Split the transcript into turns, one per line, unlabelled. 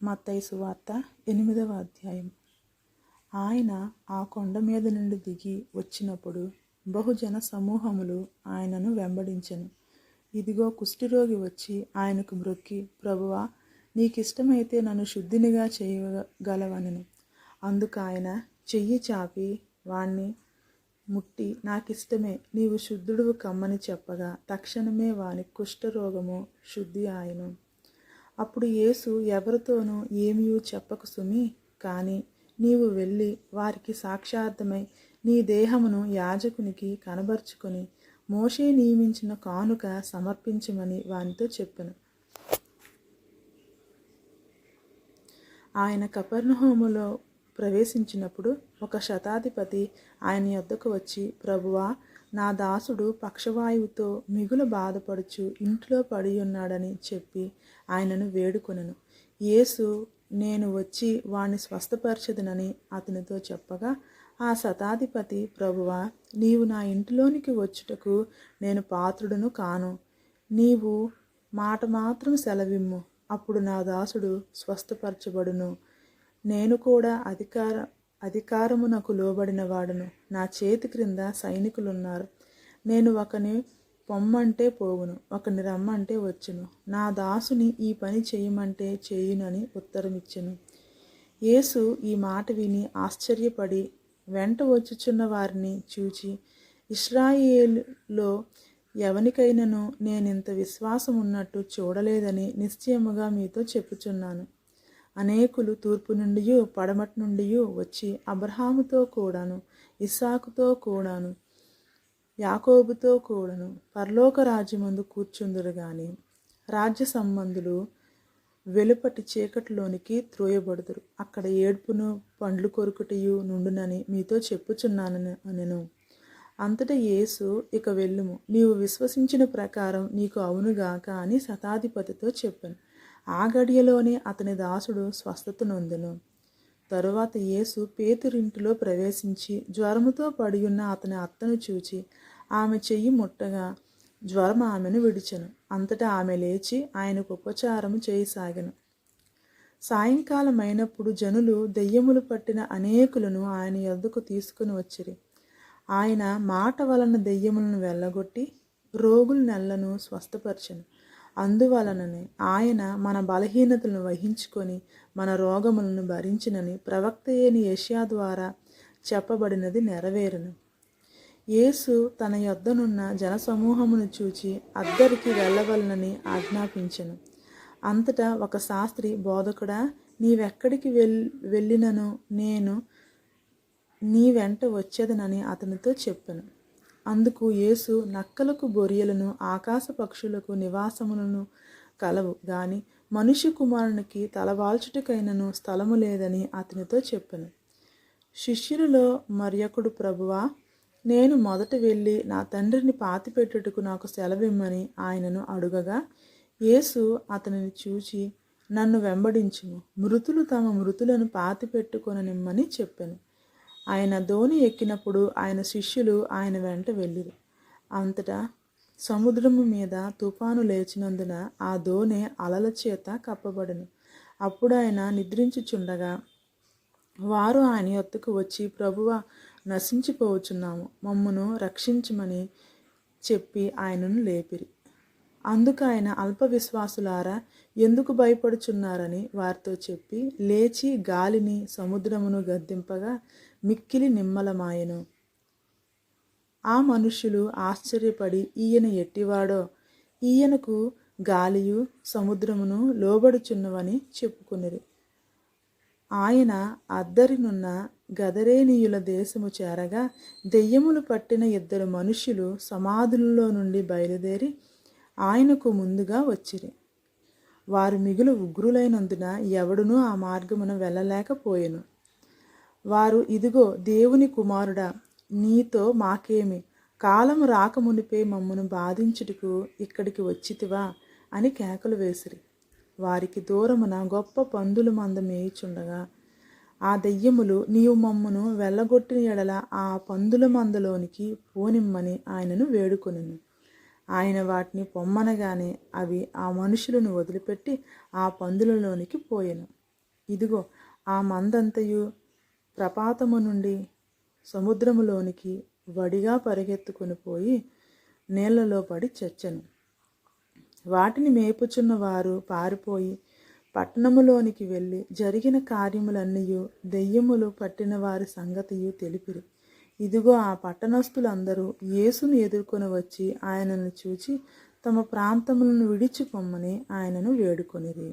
మత్తయి సువార్త 8వ అధ్యాయం. ఆయన ఆ కొండ మీద నుండి దిగి వచ్చినప్పుడు బహుజన సమూహములు ఆయనను వెంబడించెను. ఇదిగో కుష్ఠరోగి వచ్చి ఆయనకు మ్రొక్కి, ప్రభువా, నీకిష్టమైతే నన్ను శుద్ధినిగా చేయగలవనెను. అందుకు ఆయన చెయ్యి చాపి వాణ్ణి ముట్టి, నాకిష్టమే, నీవు శుద్ధుడువు కమ్మని చెప్పగా తక్షణమే వాని కుష్ఠరోగము శుద్ధి ఆయను. అప్పుడు యేసు ఎవరితోనూ ఏమీ చెప్పకు సుమి, కానీ నీవు వెళ్ళి వారికి సాక్షార్థమై నీ దేహమును యాజకునికి కనబరుచుకొని మోషే నియమించిన కానుక సమర్పించమని వానితో చెప్పెను. ఆయన కపెర్నహూములో ప్రవేశించినప్పుడు ఒక శతాధిపతి ఆయన యొద్దకు వచ్చి, ప్రభువా, నా దాసుడు పక్షవాయువుతో మిగులు బాధపడుచు ఇంట్లో పడి ఉన్నాడని చెప్పి ఆయనను వేడుకొనెను. యేసు, నేను వచ్చి వాణ్ణి స్వస్థపరచదునని అతనితో చెప్పగా, ఆ శతాధిపతి, ప్రభువా, నీవు నా ఇంటిలోనికి వచ్చుటకు నేను పాత్రుడను కాను. నీవు మాట మాత్రం సెలవిమ్ము, అప్పుడు నా దాసుడు స్వస్థపరచబడును. నేను కూడా అధికారమునకు లోబడిన వాడును. నా చేతి క్రింద సైనికులున్నారు. నేను ఒకని పొమ్మంటే పోవును, ఒకని రమ్మంటే వచ్చును. నా దాసుని ఈ పని చేయమంటే చేయునని ఉత్తరమిచ్చెను. యేసు ఈ మాట విని ఆశ్చర్యపడి వెంట వచ్చుచున్న వారిని చూచి, ఇశ్రాయేలులో ఎవనికైనను నేనింత విశ్వాసం ఉన్నట్టు చూడలేదని నిశ్చయముగా మీతో చెప్పుచున్నాను. అనేకులు తూర్పు నుండి పడమటి నుండి వచ్చి అబ్రహాముతో కూడాను, ఇస్సాకుతో కూడాను, యాకోబుతో కూడాను పరలోక రాజ్యమందు కూర్చుందురు గాని రాజ్య సంబంధులు వెలుపటి చీకటిలోనికి త్రోయబడుదురు. అక్కడ ఏడ్పును పండ్లు కొరుకుటయు నుండునని మీతో చెప్పుచున్నానెను. అంతటా యేసు, ఇక వెళ్ళుము, నీవు విశ్వసించిన ప్రకారం నీకు అవునుగాక అని శతాధిపతితో చెప్పాను. ఆ గడియలోనే అతని దాసుడు స్వస్థత నొందెను. తరువాత యేసు పేతురింటిలో ప్రవేశించి జ్వరముతో పడియున్న అతని అత్తను చూచి ఆమె చెయ్యి ముట్టగా జ్వరం ఆమెను విడిచెను. అంతటా ఆమె లేచి ఆయనకు ఉపచారము చేయసాగెను. సాయంకాలం అయినప్పుడు జనులు దెయ్యములు పట్టిన అనేకులను ఆయన యొద్దకు తీసుకుని వచ్చిరి. ఆయన మాట వలన దెయ్యములను వెళ్ళగొట్టి రోగుల నెల్లను స్వస్థపరచెను. అందువలననే ఆయన మన బలహీనతలను వహించుకొని మన రోగములను భరించినని ప్రవక్త అయిన యెషయా ద్వారా చెప్పబడినది నెరవేరును. యేసు తన యొద్దనున్న జనసమూహమును చూచి అద్దరికి వెళ్ళవలనని ఆజ్ఞాపించెను. అంతటా ఒక శాస్త్రి, బోధకుడా, నీవెక్కడికి వెళ్ళినను నేను నీ వెంట వచ్చేదనని అతనితో చెప్పెను. అందుకు యేసు, నక్కలకు బొరియలను ఆకాశ పక్షులకు నివాసములను కలవు గాని మనుష్య కుమారునికి తలవాల్చుటకైనను స్థలము లేదని అతనితో చెప్పెను. శిష్యులలో మరియొకడు, ప్రభువా, నేను మొదట వెళ్ళి నా తండ్రిని పాతిపెట్టుటకు నాకు సెలవిమ్మని ఆయనను అడుగగా, యేసు అతనిని చూచి, నన్ను వెంబడించుము, మృతులు తమ మృతులను పాతిపెట్టుకొననిమ్మని చెప్పెను. ఆయన దోణి ఎక్కినప్పుడు ఆయన శిష్యులు ఆయన వెంట వెళ్ళిరి. అంతటా సముద్రము మీద తుఫాను లేచినందున ఆ దోణి అలల చేత కప్పబడెను. అప్పుడు ఆయన నిద్రించుచుండగా వారు ఆయన యొద్దకు వచ్చి, ప్రభువా, నశించిపోవచ్చున్నాము, మమ్మును రక్షించమని చెప్పి ఆయనను లేపిరి. అందుకు ఆయన, అల్ప విశ్వాసులారా, ఎందుకు భయపడుచున్నారని వారితో చెప్పి లేచి గాలిని సముద్రమును గద్దింపగా మిక్కిలి నిమ్మలమాయెను. ఆ మనుష్యులు ఆశ్చర్యపడి, ఈయన ఎట్టివాడో, ఈయనకు గాలియు సముద్రమును లోబడుచున్నవని చెప్పుకొనిరి. ఆయన అద్దరినున్న గదరేనీయుల దేశము చేరగా దెయ్యములు పట్టిన 2 మనుష్యులు సమాధులలో నుండి బయలుదేరి ఆయనకు ముందుగా వచ్చిరి. వారు మిగులు ఉగ్రులైనందున ఎవడునూ ఆ మార్గమున వెళ్ళలేకపోయెను. వారు, ఇదిగో, దేవుని కుమారుడా, నీతో మాకేమి, కాలము రాకమునిపే మమ్మను బాధించుటకు ఇక్కడికి వచ్చితివా అని కేకలు వేసిరి. వారికి దూరమున గొప్ప పందుల మంద మేయుచుండగా ఆ దెయ్యములు, నీవు మమ్మను వెళ్ళగొట్టిన ఎడల ఆ పందుల మందలోనికి పోనిమ్మని ఆయనను వేడుకొనెను. ఆయన వాటిని పొమ్మనగానే అవి ఆ మనుషులను వదిలిపెట్టి ఆ పందులలోనికి పోయెను. ఇదిగో ఆ మందంతయు ప్రపాతము నుండి సముద్రములోనికి వడిగా పరిగెత్తుకొని పోయి నీళ్లలో పడి చచ్చెను. వాటిని మేపుచున్న వారు పారిపోయి పట్టణములోనికి వెళ్ళి జరిగిన కార్యములన్నయూ దెయ్యములు పట్టిన వారి సంగతియు తెలిపిరి. ఇదిగో ఆ పట్టణస్థులందరూ యేసును ఎదుర్కొని వచ్చి ఆయనను చూచి తమ ప్రాంతములను విడిచిపొమ్మని ఆయనను వేడుకొనిరి.